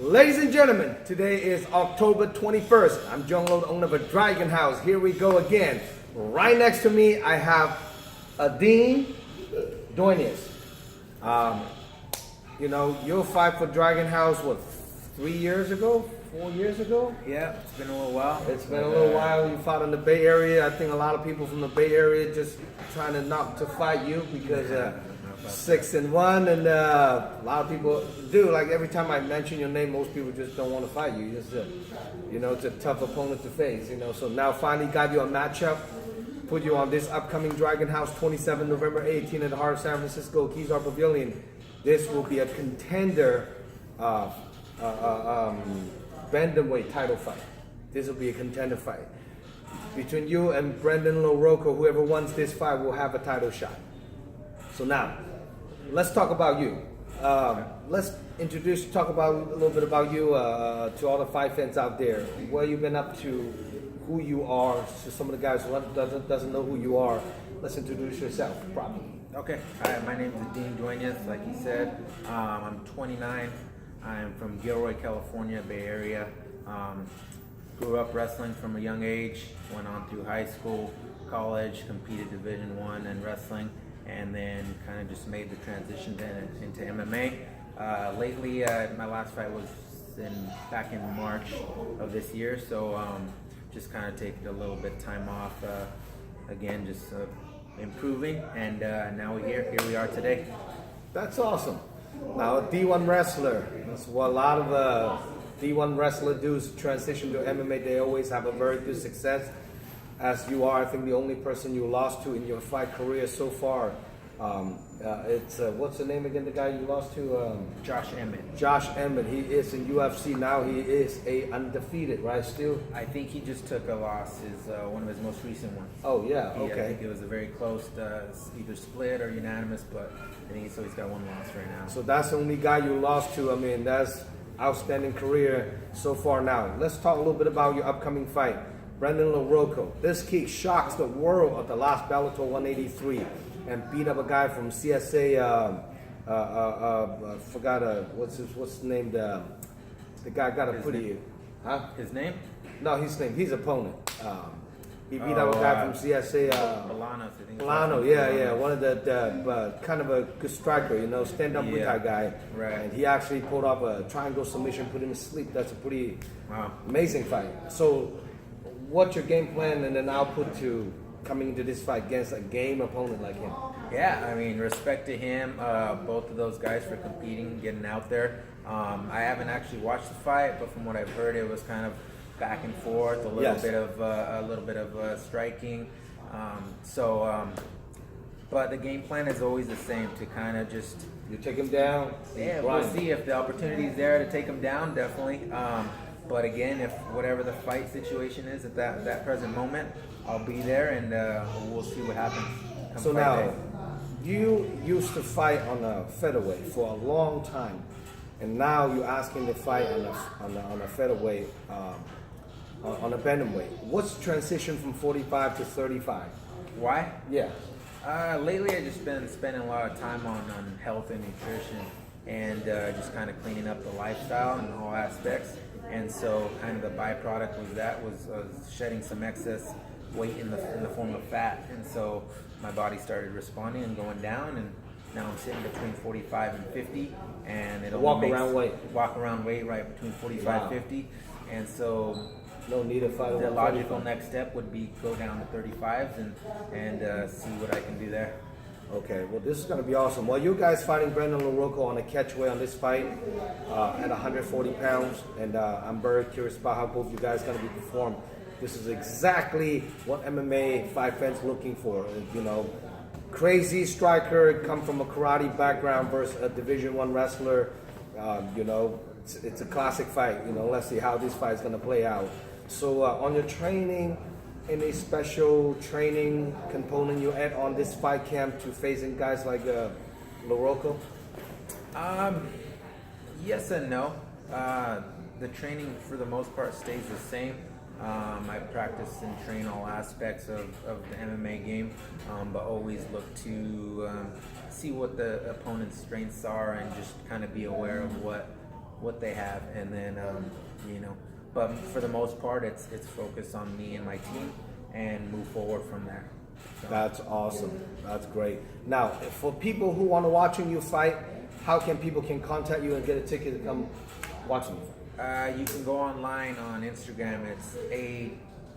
Ladies and gentlemen, today is October 21st. I'm John Lo, the owner of a Dragon House. Here we go again. Right next to me, I have Adin Duenas. You'll fight for Dragon House, what, 3 years ago? 4 years ago? Yeah, it's been a little while. It's been a little while. You fought in the Bay Area. I think a lot of people from the Bay Area just trying to fight you because 6-1, and a lot of people do. Like every time I mention your name, most people just don't want to fight you. Just, it's a tough opponent to face. So now finally got you a matchup. Put you on this upcoming Dragon House, 27 November 18 at the heart of San Francisco Kezar Pavilion. This will be a contender bantamweight title fight. This will be a contender fight. Between you and Brendan LaRocco, whoever wins this fight will have a title shot. So now, let's talk about you. Let's talk about a little bit about you to all the fight fans out there. Where you've been up to, who you are. To some of the guys who doesn't know who you are, let's introduce yourself properly. Okay, hi, my name is Adin Duenas, like you said. I'm 29. I'm from Gilroy, California, Bay Area. Grew up wrestling from a young age. Went on through high school, college, competed Division I in wrestling, and then kind of just made the transition into MMA. Lately, my last fight was back in March of this year, so just kind of taking a little bit of time off. Again, just improving, and now here we are today. That's awesome. Now, a D1 wrestler, that's what a lot of D1 wrestler do is transition to MMA. They always have a very good success. As you are, I think, the only person you lost to in your fight career so far. What's the name again, the guy you lost to? Josh Emmett. Josh Emmett. He is in UFC now. He is undefeated, right, still? I think he just took a loss, one of his most recent ones. Oh, yeah, okay. I think it was a very close, either split or unanimous, but I think he's got one loss right now. So that's the only guy you lost to. I mean, that's outstanding career so far now. Let's talk a little bit about your upcoming fight. Brendan LaRocco. This kid shocks the world at the last Bellator 183 and beat up a guy from CSA. What's his name? The guy got a pretty. Huh? His name? No, his name. His opponent. He beat up a guy from CSA. Bolanos, I think. Bolano, yeah. One of the kind of a good striker, stand-up Muay Thai guy. Right. And he actually pulled off a triangle submission, put him to sleep. That's a pretty amazing fight. So, what's your game plan and then output to coming into this fight against a game opponent like him? Yeah, I mean, respect to him, both of those guys for competing, getting out there. I haven't actually watched the fight, but from what I've heard, it was kind of back and forth, a little bit of striking. But the game plan is always the same, to kind of just you take him down. Yeah, we'll see if the opportunity is there to take him down. Definitely. But again, if whatever the fight situation is at that present moment, I'll be there, and we'll see what happens. So now, you used to fight on a featherweight for a long time, and now you're asking to fight on a featherweight, on a bantamweight. What's the transition from 45 to 35? Why? Yeah. Lately, I've just been spending a lot of time on health and nutrition, and just kind of cleaning up the lifestyle in all aspects. And so, kind of the byproduct was shedding some excess weight in the form of fat, and so my body started responding and going down, and now I'm sitting between 45 and 50, and it'll walk around weight right between 45 and 50, and so no need to fight. The logical next step would be go down to 35s and see what I can do there. Okay, well, this is going to be awesome. Well, you guys fighting Brendan LaRocco on a catchweight on this fight at 140 pounds, and I'm very curious about how both you guys are going to be performed. This is exactly what MMA fight fans looking for. Crazy striker, come from a karate background versus a Division I wrestler. It's a classic fight. Let's see how this fight is going to play out. So on your training, any special training component you add on this fight camp to facing guys like LaRocco? Yes and no. The training for the most part stays the same. I practice and train all aspects of the MMA game, but always look to see what the opponent's strengths are and just kind of be aware of what what they have, and then but for the most part, it's focused on me and my team, and move forward from there. So. That's awesome. That's great. Now, for people who want to watching you fight, how can people contact you and get a ticket to come watching you fight? You can go online on Instagram. It's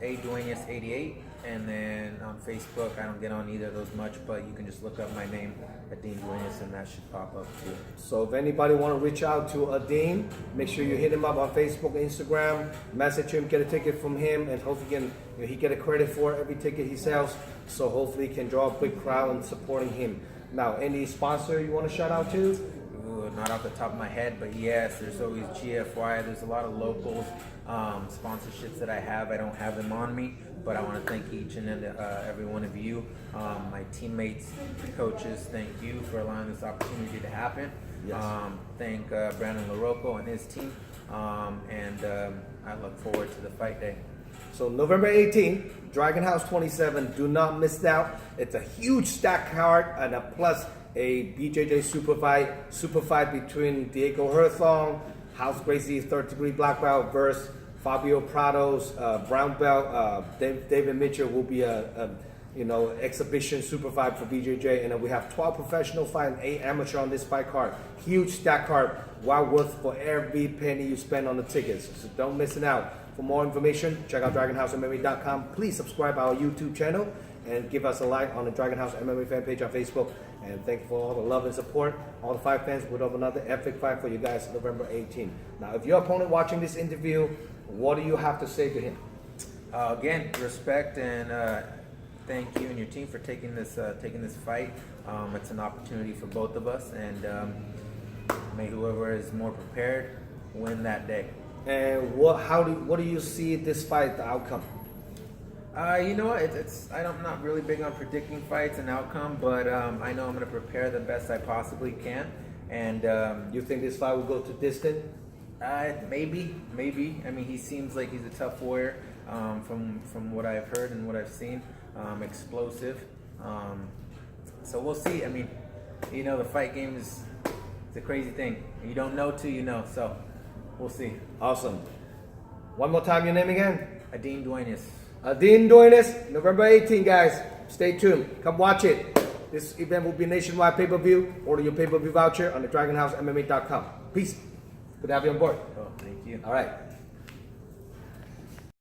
Adin Duenas 88, and then on Facebook, I don't get on either of those much, but you can just look up my name, Adin Duenas, and that should pop up too. So if anybody want to reach out to Adin, make sure you hit him up on Facebook, Instagram, message him, get a ticket from him, and hopefully he get a credit for every ticket he sells. So hopefully he can draw a big crowd and supporting him. Now, any sponsor you want to shout out to? Ooh, not off the top of my head, but yes, there's always GFY. There's a lot of locals sponsorships that I have. I don't have them on me, but I want to thank each and every one of you, my teammates, coaches. Thank you for allowing this opportunity to happen. Yes. Thank Brandon LaRocco and his team, and I look forward to the fight day. So November 18th, Dragon House 27. Do not miss out. It's a huge stack card and a plus a BJJ super fight between Diego Herthong, House Gracie's third degree black belt versus Fabio Prado's brown belt. David Mitchell will be a exhibition super fight for BJJ, and then we have 12 professional fight and 8 amateur on this fight card. Huge stack card, well worth for every penny you spend on the tickets. So don't miss it out. For more information, check out DragonHouseMMA.com. Please subscribe our YouTube channel and give us a like on the Dragon House MMA fan page on Facebook. And thank you for all the love and support. All the fight fans, we'll have another epic fight for you guys November 18th. Now, if your opponent watching this interview, what do you have to say to him? Again, respect and thank you and your team for taking this fight. It's an opportunity for both of us, and may whoever is more prepared win that day. And what do you see this fight, the outcome? You know what? I'm not really big on predicting fights and outcome, but I know I'm going to prepare the best I possibly can. And you think this fight will go to distant? Maybe. I mean, he seems like he's a tough warrior from what I've heard and what I've seen. Explosive. So we'll see. I mean, the fight game is a crazy thing. You don't know till you know. So we'll see. Awesome. One more time, your name again? Adin Duenas. Adin Duenas, November 18, guys. Stay tuned. Come watch it. This event will be nationwide pay-per-view. Order your pay-per-view voucher on the DragonHouseMMA.com. Peace. Good to have you on board. Oh, thank you. All right.